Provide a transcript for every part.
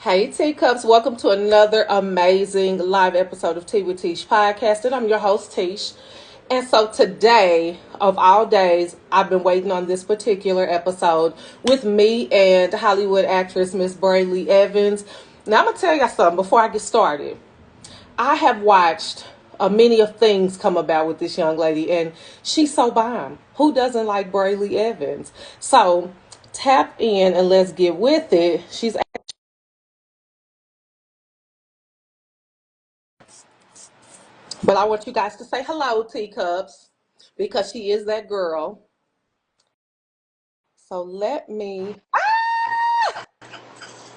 Hey teacups, welcome to another amazing live episode of Tea with Teash podcast. And I'm your host Teash. And so today, of all days, I've been waiting on this particular episode with me and Hollywood actress Miss Brely Evans. Now I'm gonna tell you something before I get started. I have watched many of things come about with this young lady, and she's so bomb. Who doesn't like Brely Evans? So tap in and let's get with it. But I want you guys to say hello, teacups, because she is that girl. So let me.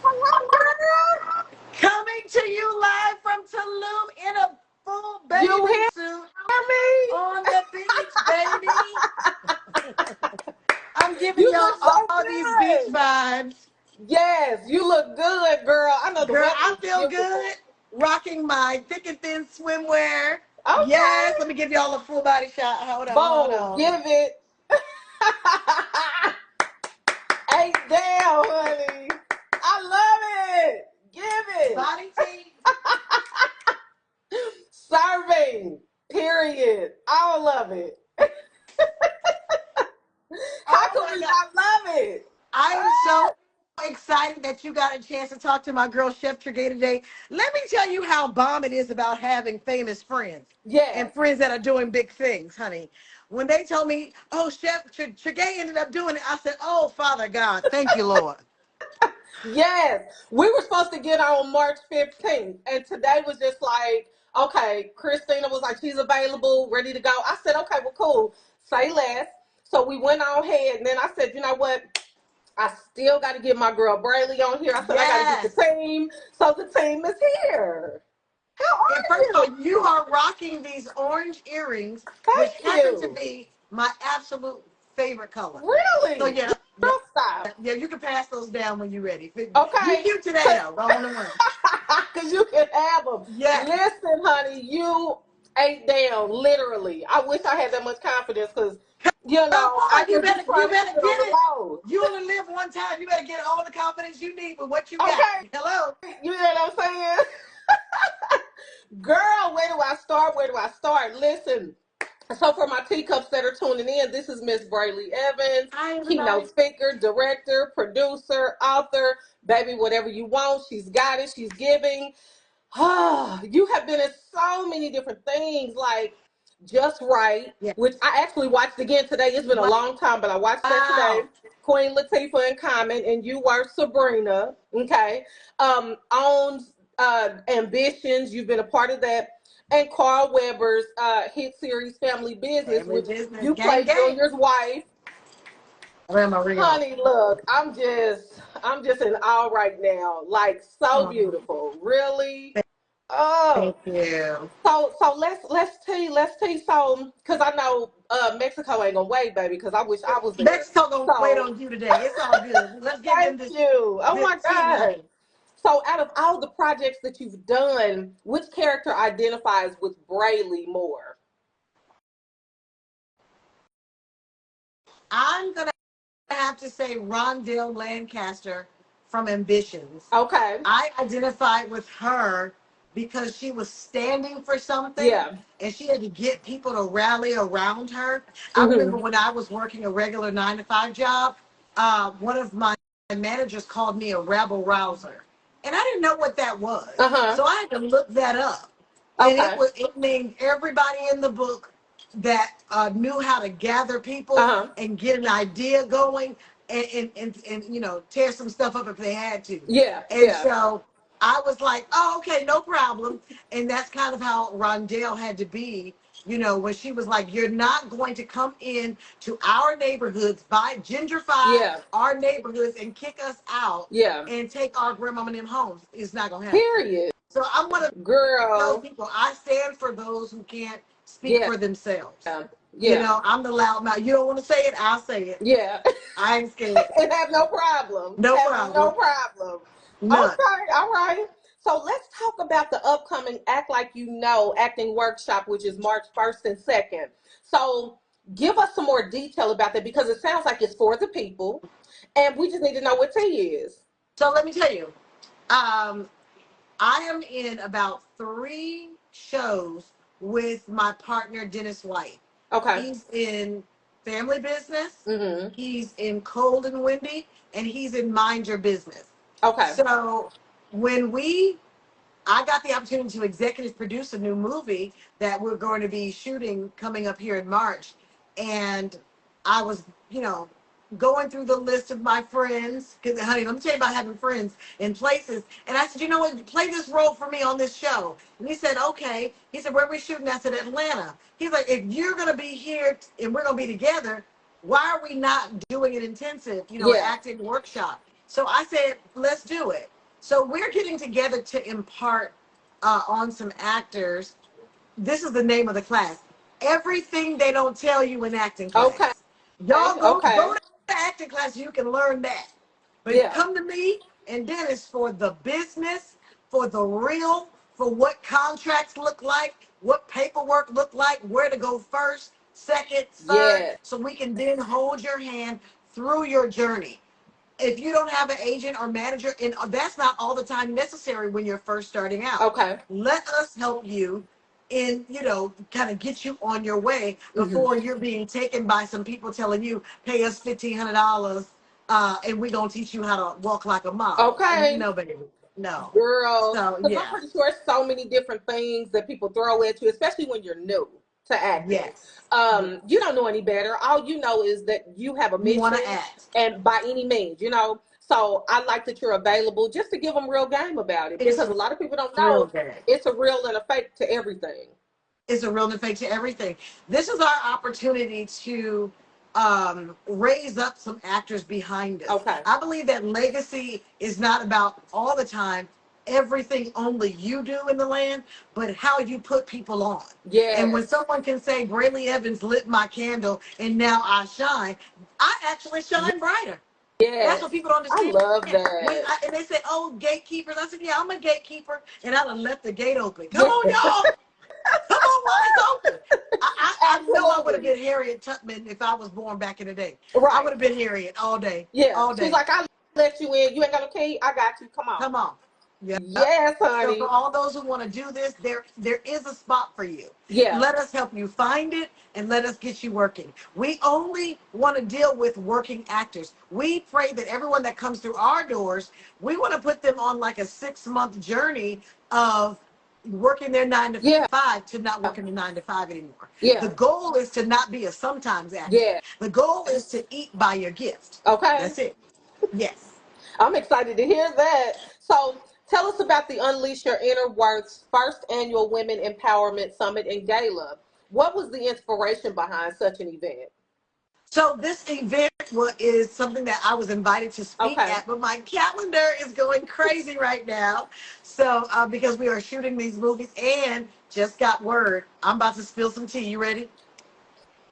Hello, girl. Coming to you live from Tulum in a full You bathing hear suit me? on the beach, baby. I'm giving You y'all look so all these beach good. vibes. Yes, you look good, girl. I know the Girl, weather I is feel beautiful. good rocking my thick and thin swimwear. Yes, Okay. let me give y'all a full body shot. Hold on, hold Boom. on. Give it. Ain't down, honey. I love it. Give it. Body tea. Serving. Period. All of it. How Oh can my we God. not love it? I am Ah, so excited that you got a chance to talk to my girl Chef Trigay today. Let me tell you how bomb it is about having famous friends and yes. friends that are doing big things, honey. When they told me, "Oh, Chef Trigay ended up doing it," I said, "Oh, Father God, thank you, Lord." Yes. We were supposed to get on March 15th. And today was just like, okay, Christina was like, she's available, ready to go. I said, okay, well, cool. Say less. So we went on ahead. And then I said, you know what? I still got to get my girl Brely on here. I said, I got to get the Yes. team. So the team is here. How And are first of you? all, you are rocking these orange earrings, which Thank happen to you. be my absolute favorite color. So Really? yeah, yeah, Girl, stop. yeah. You can pass those down when you're ready. You Okay. cute today Cause though. Don't want to run. Cause you can have them. Yes. Listen, honey, you ate down literally. I wish I had that much confidence, cause Come I on, you just be better trying to keep it get on the it. low. You only live one time. You better get all the confidence you need with what you got. Okay, Hello. you know what I'm saying, girl? Where do I start? Where do I start? Listen. So for my teacups that are tuning in, this is Miss Brely Evans, Hi, keynote everybody. speaker, director, producer, author, baby, whatever you want. She's got it. She's giving. You have been in so many different things, like Just Right, Yeah. which I actually watched again today. It's been a long time, but I watched that today. Wow. Queen Latifah and Common, and you were Sabrina. Okay. Owns Ambitions. You've been a part of that. And Carl Weber's hit series Family Business, Family which business. you Gang, played gang. Junior's wife. I ran my ring off. Honey, look, I'm just in awe right now. Like so Oh, beautiful. Really. Oh, thank you. so let's see. So, cause I know Mexico ain't gonna wait, baby. Cause I wish I was there. Mexico gonna wait So on you today. It's all good. Let's give thank them this you. Oh good my tea God. money. So, out of all the projects that you've done, which character identifies with Braley more? I'm gonna have to say Rondell Lancaster from Ambitions. Okay. I identified with her because she was standing for something Yeah. and she had to get people to rally around her. I remember Mhm. when I was working a regular 9 to 5 job, one of my managers called me a rabble rouser. And I didn't know what that was. Uh huh. So I had to look that up. And Okay. it named everybody in the book that knew how to gather Uh people huh. and get an idea going and tear some stuff up if they had to. Yeah. And Yeah. so I was like, oh, okay, no problem. And that's kind of how Rondell had to be, when she was like, you're not going to come in to our neighborhoods, gentrify Yeah. our neighborhoods and kick us out Yeah. and take our grandmama and them homes. It's not going to happen. Period. So I'm one of those Girl. people. I stand for those who can't speak Yeah. for themselves. Yeah. I'm the loud mouth. You don't want to say it, I'll say it. Yeah. I ain't scared. And have no problem. No Have no problem. problem. None. Okay, all right. So let's talk about the upcoming Act Like You Know acting workshop, which is March 1st and 2nd. So give us some more detail about that because it sounds like it's for the people, and we just need to know what tea is. So let me tell you. Um, I am in about 3 shows with my partner Dennis White. Okay. He's in Family Business, Mm-hmm. he's in Cold and Windy, and he's in Mind Your Business. Okay. So when we I got the opportunity to executive produce a new movie that we're going to be shooting coming up here in March. And I was, you know, going through the list of my friends. Because, honey, let me tell you about having friends in places. And I said, you know what? Play this role for me on this show. And he said, okay. He said, where are we shooting? I said, Atlanta. He's like, if you're going to be here and we're going to be together, why are we not doing an intensive, Yeah. acting workshop? So I said, let's do it. So we're getting together to impart on some actors. This is the name of the class. Everything they don't tell you in acting Okay. class. Y'all go Okay. to acting class, you can learn that. But Yeah. come to me and Dennis for the business, for the real, for what contracts look like, what paperwork look like, where to go first, second, third, Yeah. so we can then hold your hand through your journey. If you don't have an agent or manager, and that's not all the time necessary when you're first starting out. Okay. Let us help you in, kind of get you on your way Mm-hmm. before you're being taken by some people telling you, pay us $1,500, and we're gonna teach you how to walk like a model. Okay. No, baby, no. Girl, So because I'm yeah, pretty sure there's so many different things that people throw at you, especially when you're new to acting. yes, yes. You don't know any better. All you know is that you have a You want to mission, act. and by any means. So I like that you're available just to give them real game about it It's because a lot of people don't real know good. it's a real and a fake to everything. Is a real effect to everything. This is our opportunity to raise up some actors behind us. Okay. I believe that legacy is not about all the time everything only you do in the land, but how you put people on. And when Yes. someone can say, Brely Evans lit my candle and now I shine, I actually shine brighter. That's what Yes. people don't I understand. love When that. and they say, "Oh, gatekeepers," I said, "Yeah, I'm a gatekeeper," and I done left the gate open. Come Yeah. on, y'all. Come on while it's open. I know I would have Absolutely. been Harriet Tubman if I was born back in the day. I would Right. have been Harriet all day, Yeah. all She's day. like, I let you in. You ain't got no key. I got you. Come on. Come on. Yeah. Yes, So for honey. all those who want to do this, there is a spot for you. Yeah. Let us help you find it and let us get you working. We only want to deal with working actors. We pray that everyone that comes through our doors, we want to put them on like a 6-month journey of working their nine to Yeah. five to not working the 9 to 5 anymore. The Yeah. goal is to not be a sometimes actor. Yeah. The goal is to eat by your gift. Okay. That's it. Yes. I'm excited to hear that. So tell us about the Unleash Your Inner Worth's first annual Women Empowerment Summit and Gala. What was the inspiration behind such an event? So this event is something that I was invited to speak Okay. at, but my calendar is going crazy right now. So because we are shooting these movies and just got word, I'm about to spill some tea. You ready?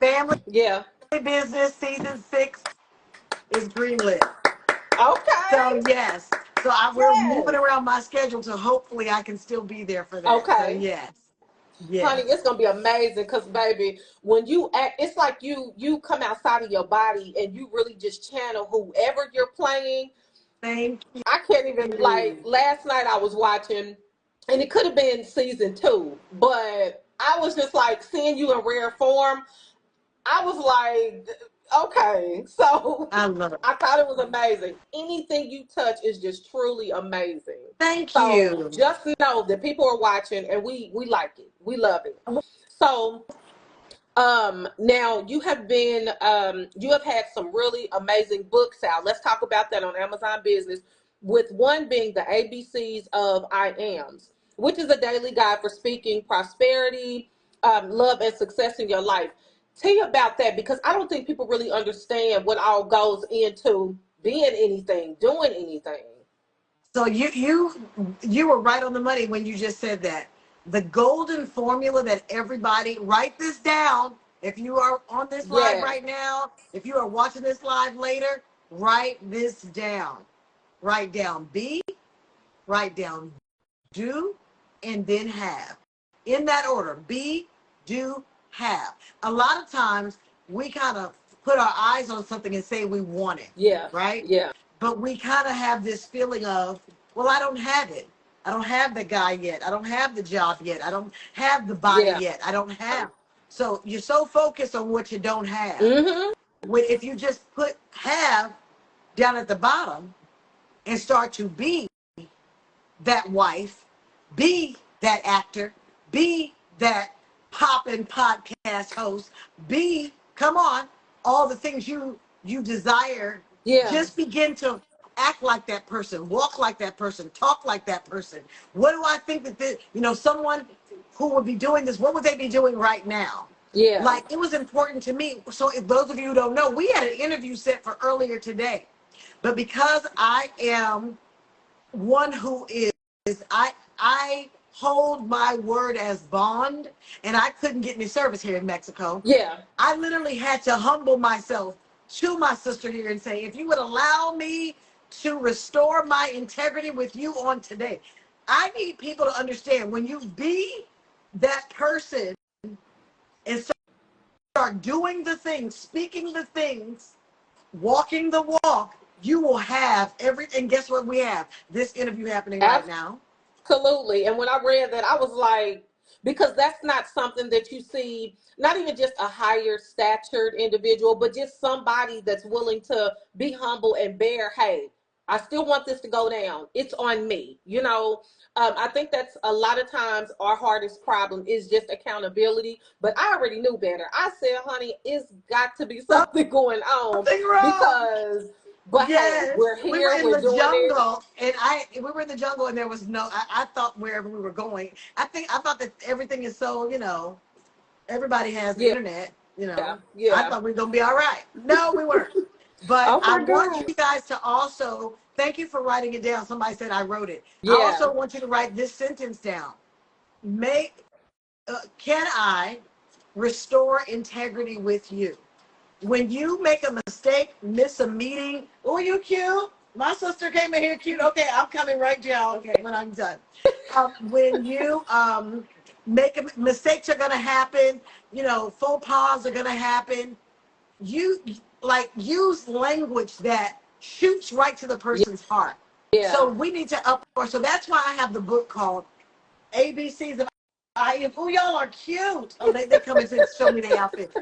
Family Yeah. Business season 6 is greenlit. So Okay. yes, so we're moving Yes. around my schedule to hopefully I can still be there for that. So Okay. yes, Honey, yes. it's gonna be amazing because baby, when you act, it's like you come outside of your body and you really just channel whoever you're playing. Thank I can't even like you. last night I was watching and it could have been season 2, but I was just like seeing you in rare form. I was like, okay. So I love it. I thought it was amazing. Anything you touch is just truly amazing. Thank So you. just know that people are watching and we like it. We love it. So now you have had some really amazing books out. Let's talk about that on Amazon Business, with one being the ABCs of I Ams, which is a daily guide for speaking, prosperity, love, and success in your life. Tell you about that because I don't think people really understand what all goes into being anything, doing anything. So you were right on the money when you just said that. The golden formula that everybody write this down. If you are on this live Yes. right now, if you are watching this live later, write this down. Write down be, write down do, and then have. In that order, be, do, have. A lot of times we kind of put our eyes on something and say we want it, Yeah. right? Yeah. But we kind of have this feeling of, well, I don't have it. I don't have the guy yet. I don't have the job yet. I don't have the body Yeah. yet. I don't have. So you're so focused on what you don't have. Mm-hmm. When if you just put have down at the bottom and start to be that wife, be that actor, be that poppin' podcast host, be, come on, all the things you desire. Yeah. Just begin to act like that person, walk like that person, talk like that person. What do I think that this, someone who would be doing this, what would they be doing right now? Yeah. Like, it was important to me. So if those of you who don't know, we had an interview set for earlier today. But because I am one who is I hold my word as bond, and I couldn't get any service here in Mexico. Yeah. I literally had to humble myself to my sister here and say, if you would allow me to restore my integrity with you on today, I need people to understand when you be that person and start doing the things, speaking the things, walking the walk, you will have everything. Guess what we have? This interview happening right now. Absolutely. And when I read that, I was like, because that's not something that you see, not even just a higher statured individual, but just somebody that's willing to be humble and bear, hey, I still want this to go down. It's on me. I think that's a lot of times our hardest problem is just accountability. But I already knew better. I said, honey, it's got to be something going on Something wrong. because, but hey, Yes, we're we were here, in we're the doing it. jungle, and we were in the jungle, and there was no. I thought wherever we were going, I thought that everything is so, everybody has Yeah, internet. I yeah. thought we were gonna be all right. No, we weren't. But Oh I my want God. you guys to also thank you for writing it down. Somebody said I wrote it. I Yeah. also want you to write this sentence down. Make Can I restore integrity with you? When you make a mistake, miss a meeting, oh, you cute. My sister came in here cute. Okay, I'm coming right down. Okay, when I'm done. When you make mistakes are gonna happen, faux pas are gonna happen. You like use language that shoots right to the person's heart. So Yeah. we need to up. So that's why I have the book called ABCs of I Am. Oh, y'all are cute. Oh, they come and show me their outfit.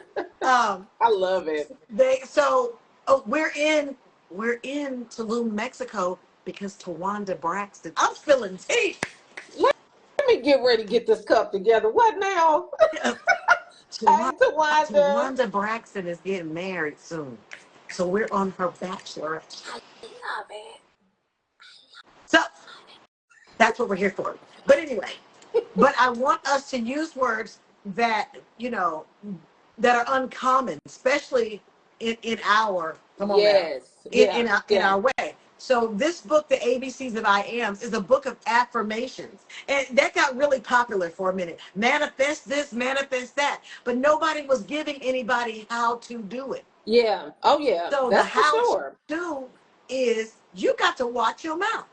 Um, I love it. they so oh, we're in Tulum, Mexico because Tawanda Braxton. I'm feeling tea. Let me get ready to get this cup together. What now? Tawanda, Hey, Tawanda. Tawanda Braxton is getting married soon, so we're on her bachelorette. Love it. So that's what we're here for. But anyway, but I want us to use words that that are uncommon, especially in our come on now, Yes. in Yeah. in our, in Yeah. our way. So this book, The ABCs of I Ams, is a book of affirmations, and that got really popular for a minute. Manifest this, manifest that, but nobody was giving anybody how to do it. Yeah. Oh yeah. So the That's for how to sure. do is you got to watch your mouth.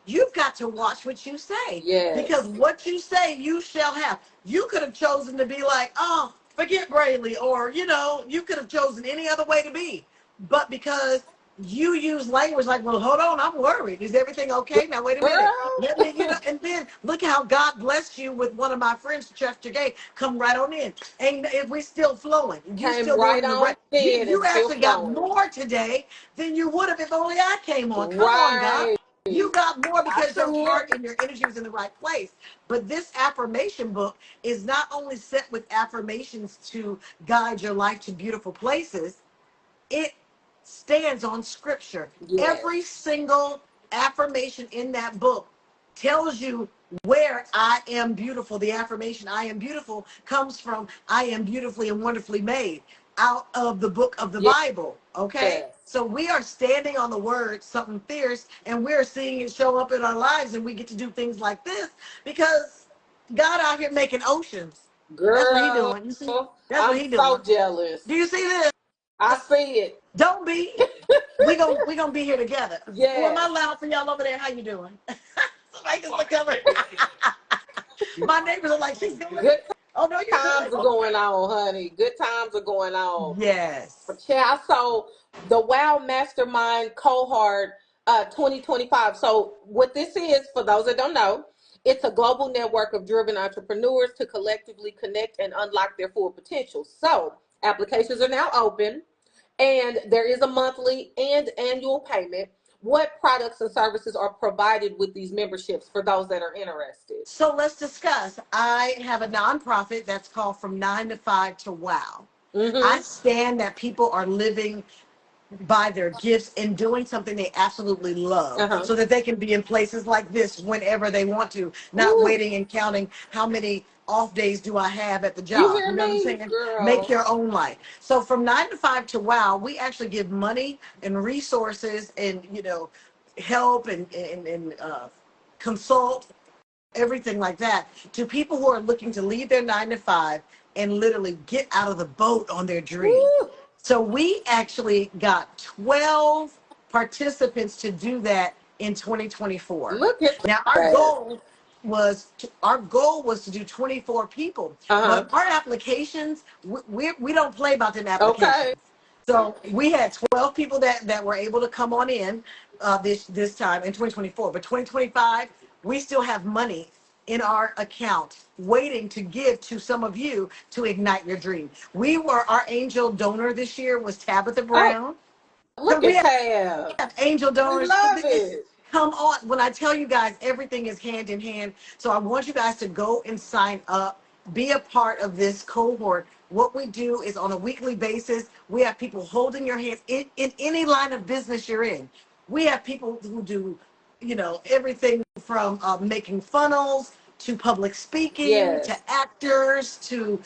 You've got to watch what you say because Yes. what you say, you shall have. You could have chosen to be like, oh, forget Brely, or you could have chosen any other way to be. But because you use language like, well, hold on, I'm worried. Is everything okay? Now, wait a minute. Let me, Girl. and then look how God blessed you with one of my friends, Chef Jagay. Come right on in. And if we're still flowing, you Came still right going the right. on in You and still actually got flowing. more today than you would have if only I came on. Come on, God. Right. You got more I because your see it. heart and your energy was in the right place. But this affirmation book is not only set with affirmations to guide your life to beautiful places, it stands on scripture. Every Yes. single affirmation in that book tells you where I am beautiful. The affirmation I am beautiful comes from I am beautifully and wonderfully made out of the book of the Bible. Okay. Yes. So we are standing on the word, something fierce, and we're seeing it show up in our lives, and we get to do things like this because God out here making oceans. That's what he Girl, doing. You see? That's what I'm he so doing. jealous. Do you see this? I see it. Don't be. We gonna be here together. Oh, am I Yes. loud for y'all over there? How you doing? Somebody just look over. My neighbors are like, she's doing Good it. Oh no, you're times are good. going on, honey. Good times are going on. Yes. Yeah, so the Wow Mastermind cohort, 2025. So what this is, for those that don't know, it's a global network of driven entrepreneurs to collectively connect and unlock their full potential. So applications are now open, and there is a monthly and annual payment. What products and services are provided with these memberships for those that are interested? So let's discuss. I have a nonprofit that's called From 9 to 5 to Wow. I Mm-hmm. stand that people are living by their gifts and doing something they absolutely love Uh-huh. so that they can be in places like this whenever they want to, not Ooh, waiting and counting how many off days do I have at the you job. hear You know what I'm me, saying? Make girl? your own life. So from 9 to 5 to Wow, we actually give money and resources and, help and consult, everything like that, to people who are looking to leave their 9 to 5 and literally get out of the boat on their dream. Ooh, So we actually got 12 participants to do that in 2024. look at Now that. our goal was to do 24 people, Uh-huh. but our applications, we don't play about them Okay. applications. So we had 12 people that were able to come on in this time in 2024, but 2025 we still have money in our account waiting to give to some of you to ignite your dream. Our angel donor this year was Tabitha Oh, Brown. So look we at Tab. have angel I donors. love it. Come on. When I tell you guys, everything is hand in hand. So I want you guys to go and sign up, be a part of this cohort. What we do is on a weekly basis, we have people holding your hands in any line of business you're in. We have people who do, everything from making funnels to public speaking to Yes. actors to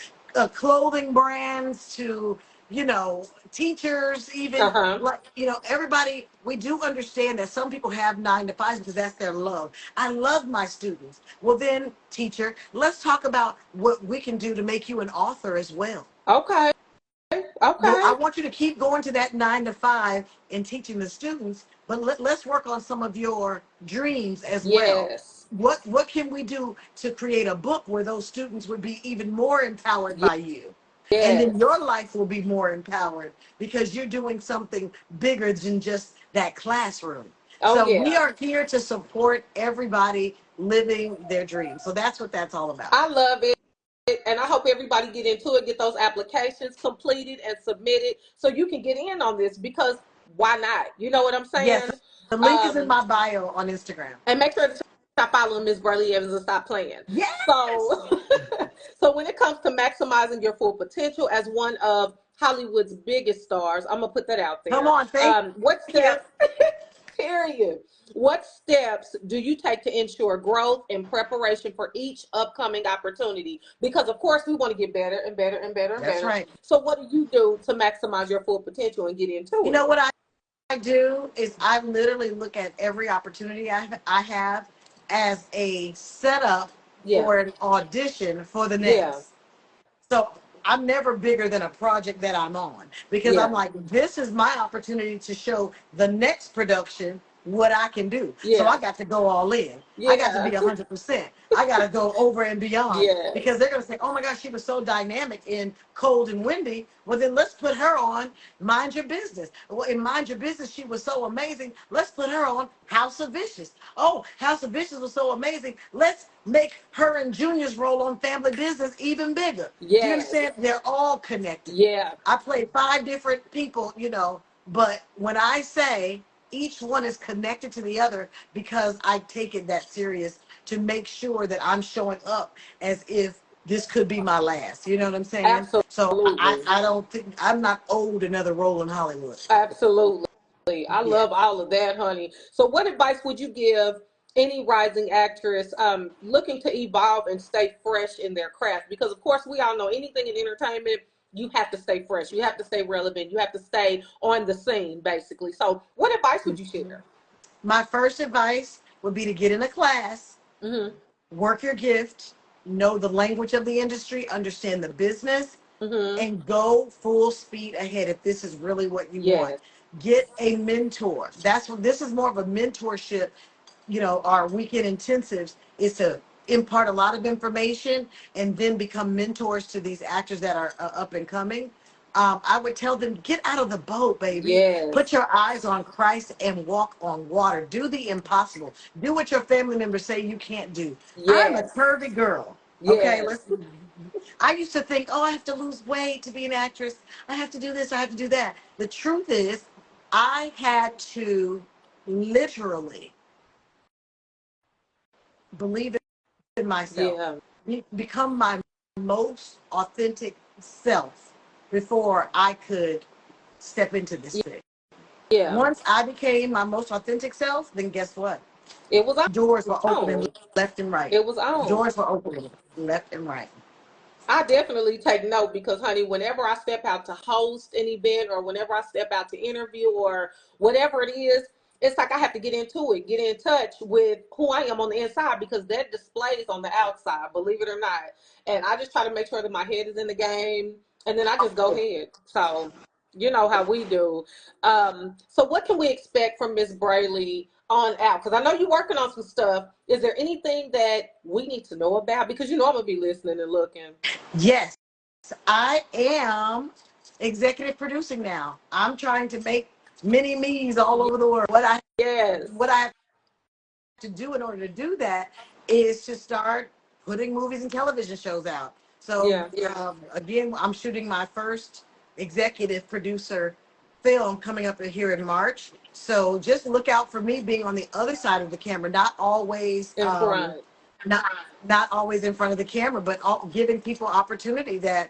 clothing brands to, teachers, even Uh-huh. like, everybody. We do understand that some people have 9 to 5s because that's their love. I love my students. Well, then, teacher, let's talk about what we can do to make you an author as well. Okay. I Okay. want you to keep going to that 9 to 5 and teaching the students, but let's work on some of your dreams as well. Yes. What can we do to create a book where those students would be even more empowered by you? And then Yes. your life will be more empowered because you're doing something bigger than just that classroom. Oh So we yeah. are here to support everybody living their dreams. So that's what that's all about. I love it. And I hope everybody get into it, get those applications completed and submitted so you can get in on this, because why not? You know what I'm Yes, saying? the link is in Um, my bio on Instagram. and make sure to stop following Miss Brely Evans and stop playing. Yes. So, so when it comes to maximizing your full potential as one of Hollywood's biggest stars, I'm gonna put that out Come there. on, thank What you. steps? Period. What steps do you take to ensure growth and preparation for each upcoming opportunity? Because of course we want to get better and better and better and That's better. right. So what do you do to maximize your full potential and get You into know it? what I do is I literally look at every opportunity I have as a setup Yeah. for an audition for the Yeah. next. So I'm never bigger than a project that I'm on because I'm Yeah. like, this is my opportunity to show the next production what I can do. So I Yeah. got to go all in. I got to Yeah. be 100%. I got to go over and beyond because Yes. they're going to say, oh my gosh, she was so dynamic in Cold and Windy. Well, then let's put her on Mind Your Business. Well, in Mind Your Business, she was so amazing. Let's put her on House of Vicious. Oh, House of Vicious was so amazing. Let's make her and Junior's role on Family Business even bigger. Do you Yes. understand? They're all connected. Yeah. I play 5 different people, but when I say each one is connected to the other because I take it that serious to make sure that I'm showing up as if this could be my last. You know what I'm saying? So Absolutely. I don't think I'm not owed another role in Hollywood. Absolutely. I Yeah. love all of that, honey. So, what advice would you give any rising actress looking to evolve and stay fresh in their craft? Because, of course, we all know anything in entertainment, you have to stay fresh, you have to stay relevant, you have to stay on the scene, basically. So, what advice would you share? My first advice would be to get in a class, Mm-hmm. work your gift, know the language of the industry, understand the business, Mm-hmm. and go full speed ahead if this is really what you want. Yes. Get a mentor. That's what this is, more of a mentorship. Our weekend intensives is to impart a lot of information and then become mentors to these actors that are up and coming. I would tell them, get out of the boat, baby. Put Yes. your eyes on Christ and walk on water. Do the impossible. Do what your family members say you can't do. I'm a Yes. curvy girl. Okay, Yes. let's. I used to think, oh, I have to lose weight to be an actress. I have to do this. I have to do that. The truth is, I had to literally believe in myself, Yeah. become my most authentic self before I could step into this thing. Yeah. Once I became my most authentic self, then guess what? It was Doors were opening on. left and right. It was on. Doors were opening left and right. I definitely take note because, honey, whenever I step out to host an event or whenever I step out to interview or whatever it is, it's like I have to get into it, get in touch with who I am on the inside because that displays on the outside, believe it or not. And I just try to make sure that my head is in the game and then I just go ahead. So, you know how we do. So, what can we expect from Miss Braley on out? Because I know you're working on some stuff. Is there anything that we need to know about? Because you know I'm gonna be listening and looking. Yes, I am executive producing now. I'm trying to make mini me's all over the world. Yes. What I have to do in order to do that is to start putting movies and television shows out. So Yeah. again, I'm shooting my first executive producer film coming up here in March. So just look out for me being on the other side of the camera, not always In front. not not always in front of the camera, but giving people opportunity that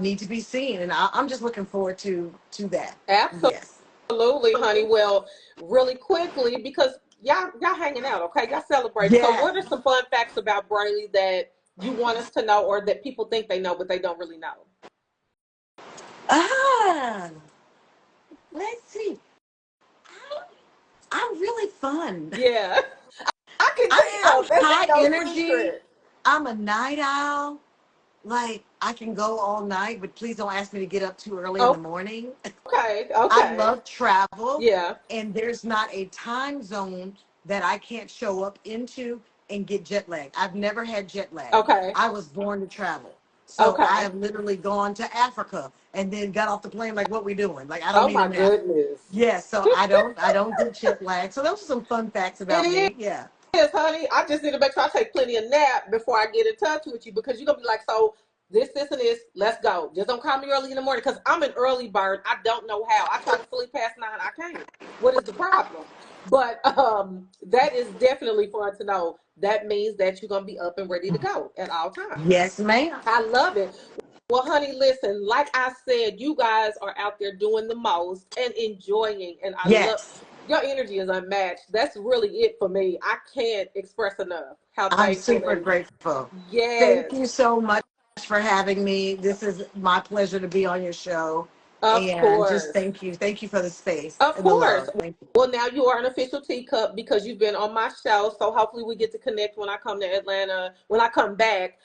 need to be seen. And I'm just looking forward to that. Yes. Absolutely, honey. Well, really quickly, because y'all hanging out, okay? Y'all celebrating. So Yes. what are some fun facts about Braley that you want us to know or that people think they know but they don't really know? Ah, let's see. I'm really fun. Yeah. I can I'm tell. That's high ain't no energy. secret. I'm a night owl. Like I can go all night, but please don't ask me to get up too early in the morning. Okay. I Okay. love travel, Yeah. and there's not a time zone that I can't show up into and get jet lag. I've never had jet lag. Okay. I was born to travel. So I Okay. have literally gone to Africa and then got off the plane like, what we doing? Like I don't Oh need a my nap. goodness. Yes, so I don't get jet lag. So those are some fun facts It about is. me. Yeah. Yes, honey. I just need to make sure I take plenty of nap before I get in touch with you because you're gonna be like, so this, and this. Let's go. Just don't call me early in the morning because I'm an early bird. I don't know how. I try to sleep past 9. I can't. What is the problem? But that is definitely fun to know. That means that you're gonna be up and ready to go at all times. Yes, ma'am. I love it. Well, honey, listen, like I said, you guys are out there doing the most and enjoying, and I love Yes. your energy is unmatched. That's really it for me. I can't express enough how I'm thankful super and grateful. Thank yes, you so much for having me. This is my pleasure to be on your show. of And just course. thank you. Thank you for the space Of and the course. love. Thank you. Well, now you are an official teacup because you've been on my show. So hopefully we get to connect when I come to Atlanta, when I come back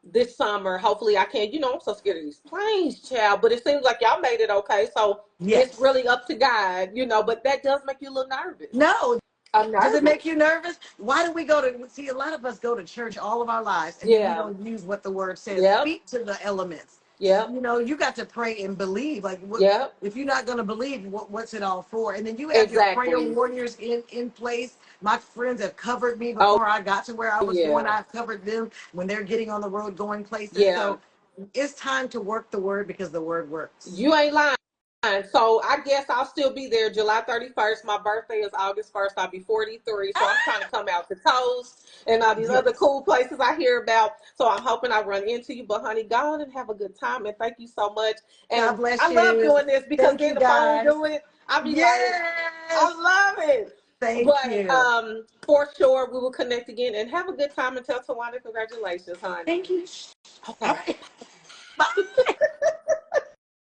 this summer. Hopefully I can. You know, I'm so scared of these planes, child. But it seems like y'all made it okay. So it's Yes. really up to God, you know, but that does make you a little nervous. No. I'm Does it make nervous. you nervous? Why do we go to see a lot of us go to church all of our lives and then we Yeah. don't use what the word says? Yep. Speak to the elements. Yep. You got to pray and believe. Like what Yep. if you're not gonna believe what's it all for? And then you have your prayer Exactly. warriors in place. My friends have covered me Oh before I got to where I was going. yeah. I've covered them when they're getting on the road going places. Yeah. So it's time to work the word because the word works. You ain't lying. So I guess I'll still be there July 31st. My birthday is August 1st. I'll be 43. So I'm trying to come out to Toast and all these other Yes. cool places I hear about. So I'm hoping I run into you. But honey, go on and have a good time. And thank you so much. God And bless I love you. doing this because Thank then you the phone guys. do it. I'll be like, I Yes. love it. Thank But you. for sure we will connect again and have a good time and tell Tawana congratulations, honey. Thank you. All Okay. right. Bye.